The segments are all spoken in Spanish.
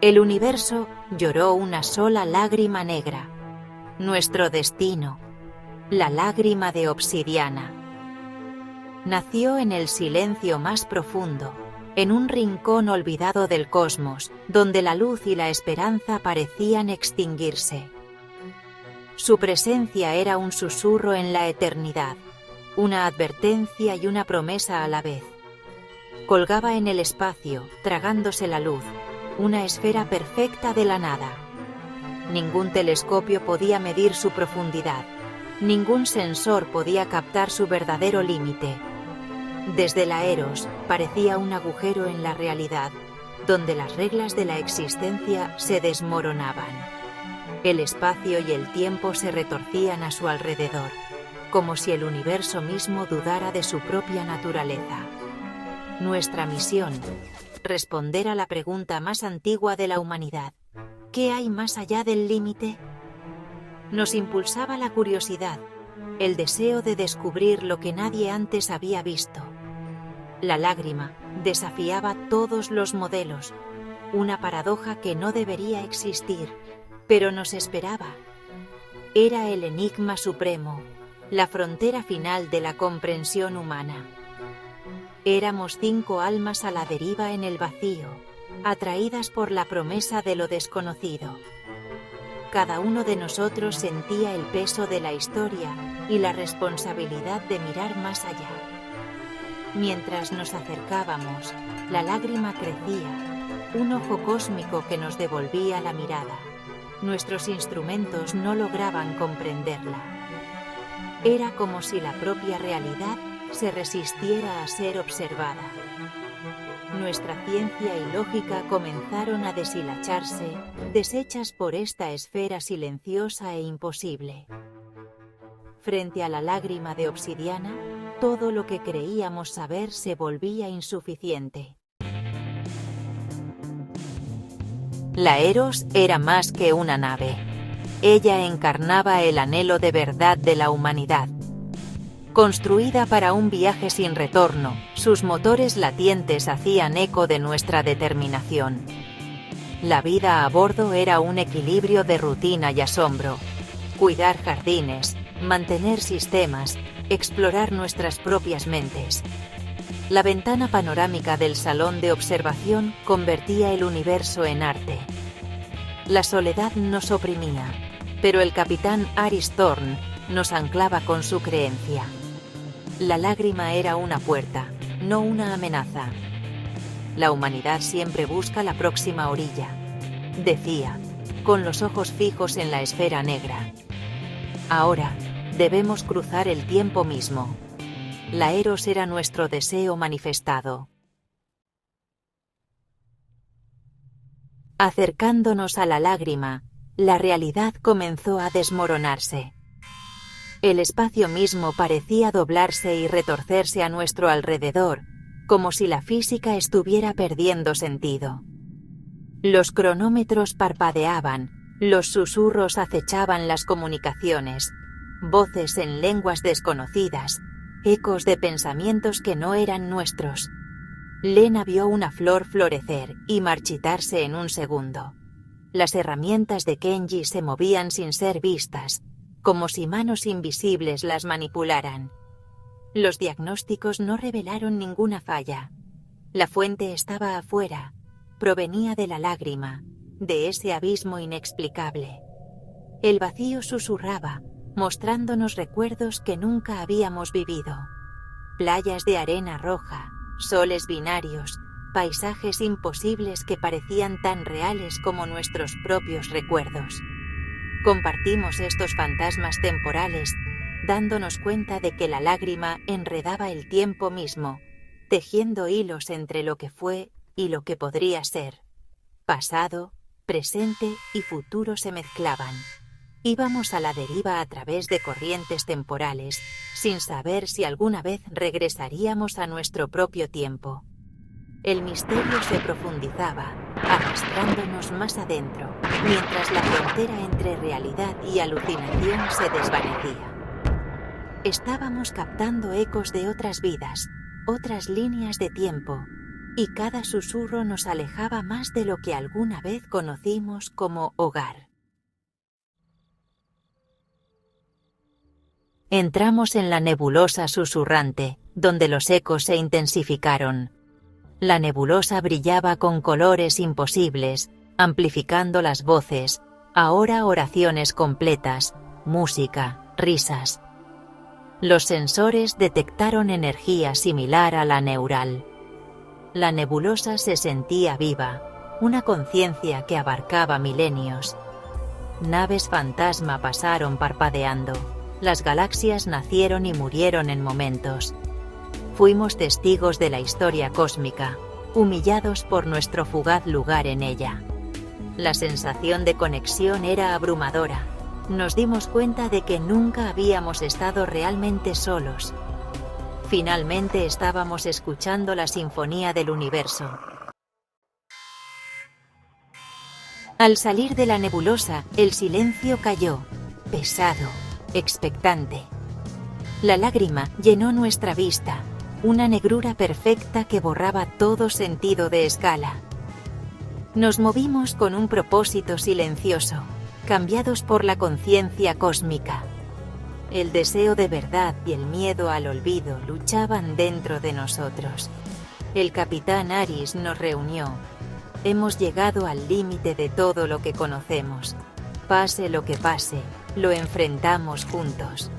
El universo lloró una sola lágrima negra. Nuestro destino, la lágrima de obsidiana. Nació en el silencio más profundo, en un rincón olvidado del cosmos, donde la luz y la esperanza parecían extinguirse. Su presencia era un susurro en la eternidad, una advertencia y una promesa a la vez. Colgaba en el espacio, tragándose la luz, una esfera perfecta de la nada. Ningún telescopio podía medir su profundidad, ningún sensor podía captar su verdadero límite. Desde la Eros parecía un agujero en la realidad, donde las reglas de la existencia se desmoronaban. El espacio y el tiempo se retorcían a su alrededor, como si el universo mismo dudara de su propia naturaleza. Nuestra misión, responder a la pregunta más antigua de la humanidad: ¿qué hay más allá del límite? Nos impulsaba la curiosidad, el deseo de descubrir lo que nadie antes había visto. La lágrima desafiaba todos los modelos, una paradoja que no debería existir, pero nos esperaba. Era el enigma supremo, la frontera final de la comprensión humana. Éramos 5 almas a la deriva en el vacío, atraídas por la promesa de lo desconocido. Cada uno de nosotros sentía el peso de la historia y la responsabilidad de mirar más allá. Mientras nos acercábamos, la lágrima crecía, un ojo cósmico que nos devolvía la mirada. Nuestros instrumentos no lograban comprenderla. Era como si la propia realidad se resistiera a ser observada. Nuestra ciencia y lógica comenzaron a deshilacharse, deshechas por esta esfera silenciosa e imposible. Frente a la lágrima de obsidiana, todo lo que creíamos saber se volvía insuficiente. La Eros era más que una nave. Ella encarnaba el anhelo de verdad de la humanidad. Construida para un viaje sin retorno, sus motores latientes hacían eco de nuestra determinación. La vida a bordo era un equilibrio de rutina y asombro. Cuidar jardines, mantener sistemas, explorar nuestras propias mentes. La ventana panorámica del salón de observación convertía el universo en arte. La soledad nos oprimía, pero el capitán Aris Thorn nos anclaba con su creencia. La lágrima era una puerta, no una amenaza. La humanidad siempre busca la próxima orilla, decía, con los ojos fijos en la esfera negra. Ahora, debemos cruzar el tiempo mismo. La Eros era nuestro deseo manifestado. Acercándonos a la lágrima, la realidad comenzó a desmoronarse. El espacio mismo parecía doblarse y retorcerse a nuestro alrededor, como si la física estuviera perdiendo sentido. Los cronómetros parpadeaban, los susurros acechaban las comunicaciones, voces en lenguas desconocidas, ecos de pensamientos que no eran nuestros. Lena vio una flor florecer y marchitarse en un segundo. Las herramientas de Kenji se movían sin ser vistas, como si manos invisibles las manipularan. Los diagnósticos no revelaron ninguna falla. La fuente estaba afuera, provenía de la lágrima, de ese abismo inexplicable. El vacío susurraba, mostrándonos recuerdos que nunca habíamos vivido. Playas de arena roja, soles binarios, paisajes imposibles que parecían tan reales como nuestros propios recuerdos. Compartimos estos fantasmas temporales, dándonos cuenta de que la lágrima enredaba el tiempo mismo, tejiendo hilos entre lo que fue y lo que podría ser. Pasado, presente y futuro se mezclaban. Íbamos a la deriva a través de corrientes temporales, sin saber si alguna vez regresaríamos a nuestro propio tiempo. El misterio se profundizaba, arrastrándonos más adentro, mientras la frontera entre realidad y alucinación se desvanecía. Estábamos captando ecos de otras vidas, otras líneas de tiempo, y cada susurro nos alejaba más de lo que alguna vez conocimos como hogar. Entramos en la nebulosa susurrante, donde los ecos se intensificaron. La nebulosa brillaba con colores imposibles, amplificando las voces, ahora oraciones completas, música, risas. Los sensores detectaron energía similar a la neural. La nebulosa se sentía viva, una conciencia que abarcaba milenios. Naves fantasma pasaron parpadeando. Las galaxias nacieron y murieron en momentos. Fuimos testigos de la historia cósmica, humillados por nuestro fugaz lugar en ella. La sensación de conexión era abrumadora. Nos dimos cuenta de que nunca habíamos estado realmente solos. Finalmente estábamos escuchando la sinfonía del universo. Al salir de la nebulosa, el silencio cayó, pesado, expectante. La lágrima llenó nuestra vista, una negrura perfecta que borraba todo sentido de escala. Nos movimos con un propósito silencioso, cambiados por la conciencia cósmica. El deseo de verdad y el miedo al olvido luchaban dentro de nosotros. El capitán Aris nos reunió. Hemos llegado al límite de todo lo que conocemos. Pase lo que pase, lo enfrentamos juntos.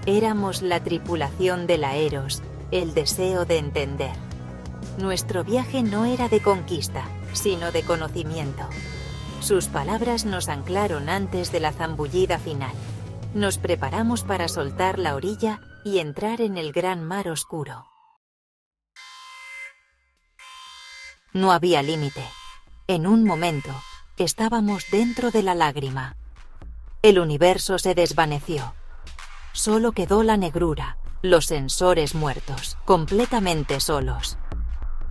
Éramos la tripulación del Aeros, el deseo de entender. Nuestro viaje no era de conquista, sino de conocimiento. Sus palabras nos anclaron antes de la zambullida final. Nos preparamos para soltar la orilla y entrar en el gran mar oscuro. No había límite. En un momento, estábamos dentro de la lágrima. El universo se desvaneció. Solo quedó la negrura, los sensores muertos, completamente solos.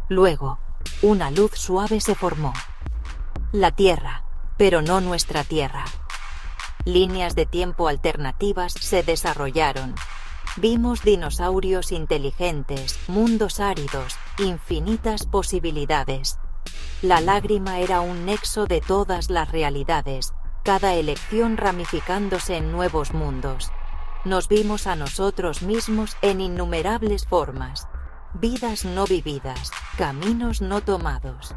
Luego, una luz suave se formó. La Tierra, pero no nuestra Tierra. Líneas de tiempo alternativas se desarrollaron. Vimos dinosaurios inteligentes, mundos áridos, infinitas posibilidades. La lágrima era un nexo de todas las realidades, cada elección ramificándose en nuevos mundos. Nos vimos a nosotros mismos en innumerables formas. Vidas no vividas, caminos no tomados.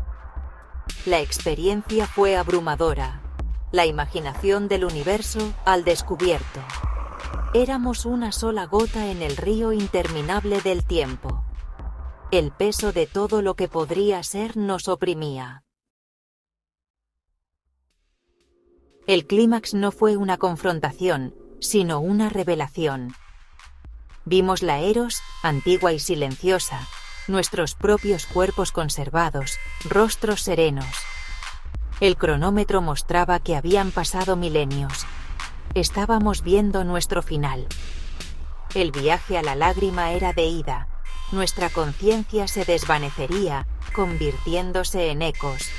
La experiencia fue abrumadora. La imaginación del universo al descubierto. Éramos una sola gota en el río interminable del tiempo. El peso de todo lo que podría ser nos oprimía. El clímax no fue una confrontación, sino una revelación. Vimos la Eros, antigua y silenciosa, nuestros propios cuerpos conservados, rostros serenos. El cronómetro mostraba que habían pasado milenios. Estábamos viendo nuestro final. El viaje a la lágrima era de ida. Nuestra conciencia se desvanecería, convirtiéndose en ecos.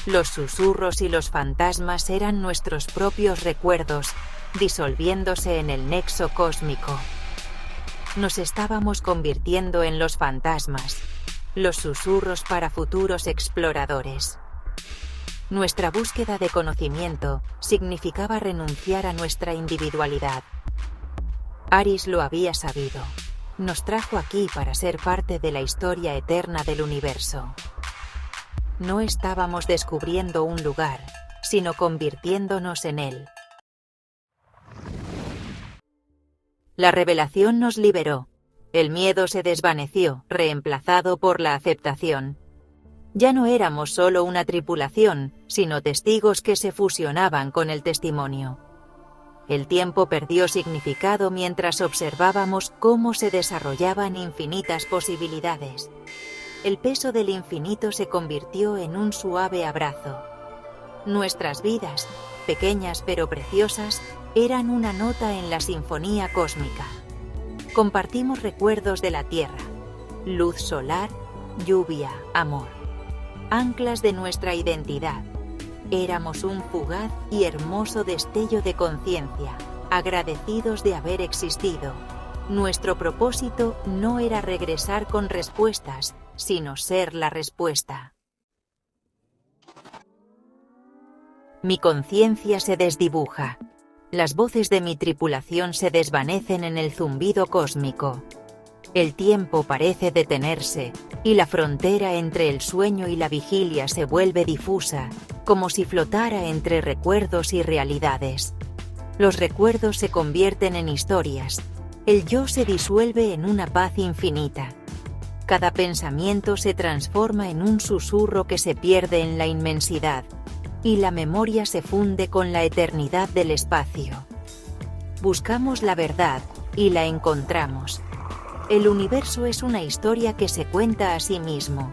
Los susurros y los fantasmas eran nuestros propios recuerdos, disolviéndose en el nexo cósmico. Nos estábamos convirtiendo en los fantasmas, los susurros para futuros exploradores. Nuestra búsqueda de conocimiento significaba renunciar a nuestra individualidad. Aris lo había sabido. Nos trajo aquí para ser parte de la historia eterna del universo. No estábamos descubriendo un lugar, sino convirtiéndonos en él. La revelación nos liberó. El miedo se desvaneció, reemplazado por la aceptación. Ya no éramos solo una tripulación, sino testigos que se fusionaban con el testimonio. El tiempo perdió significado mientras observábamos cómo se desarrollaban infinitas posibilidades. El peso del infinito se convirtió en un suave abrazo. Nuestras vidas, pequeñas pero preciosas, eran una nota en la sinfonía cósmica. Compartimos recuerdos de la Tierra, luz solar, lluvia, amor. Anclas de nuestra identidad. Éramos un fugaz y hermoso destello de conciencia, agradecidos de haber existido. Nuestro propósito no era regresar con respuestas, sino ser la respuesta. Mi conciencia se desdibuja. Las voces de mi tripulación se desvanecen en el zumbido cósmico. El tiempo parece detenerse, y la frontera entre el sueño y la vigilia se vuelve difusa, como si flotara entre recuerdos y realidades. Los recuerdos se convierten en historias. El yo se disuelve en una paz infinita. Cada pensamiento se transforma en un susurro que se pierde en la inmensidad, y la memoria se funde con la eternidad del espacio. Buscamos la verdad, y la encontramos. El universo es una historia que se cuenta a sí mismo.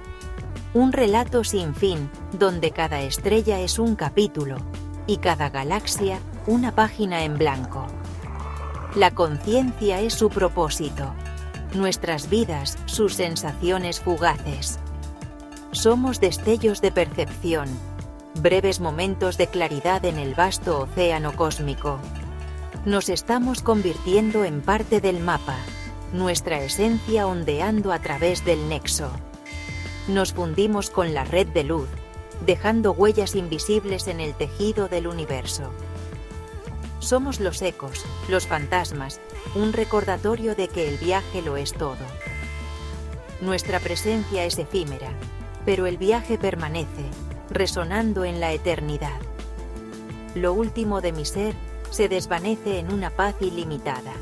Un relato sin fin, donde cada estrella es un capítulo, y cada galaxia, una página en blanco. La conciencia es su propósito. Nuestras vidas, sus sensaciones fugaces. Somos destellos de percepción, breves momentos de claridad en el vasto océano cósmico. Nos estamos convirtiendo en parte del mapa, nuestra esencia ondeando a través del nexo. Nos fundimos con la red de luz, dejando huellas invisibles en el tejido del universo. Somos los ecos, los fantasmas, un recordatorio de que el viaje lo es todo. Nuestra presencia es efímera, pero el viaje permanece, resonando en la eternidad. Lo último de mi ser se desvanece en una paz ilimitada.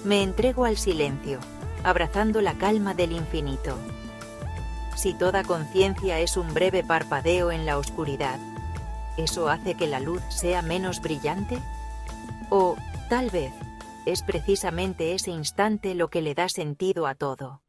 Me entrego al silencio, abrazando la calma del infinito. Si toda conciencia es un breve parpadeo en la oscuridad, ¿eso hace que la luz sea menos brillante? O, tal vez, es precisamente ese instante lo que le da sentido a todo.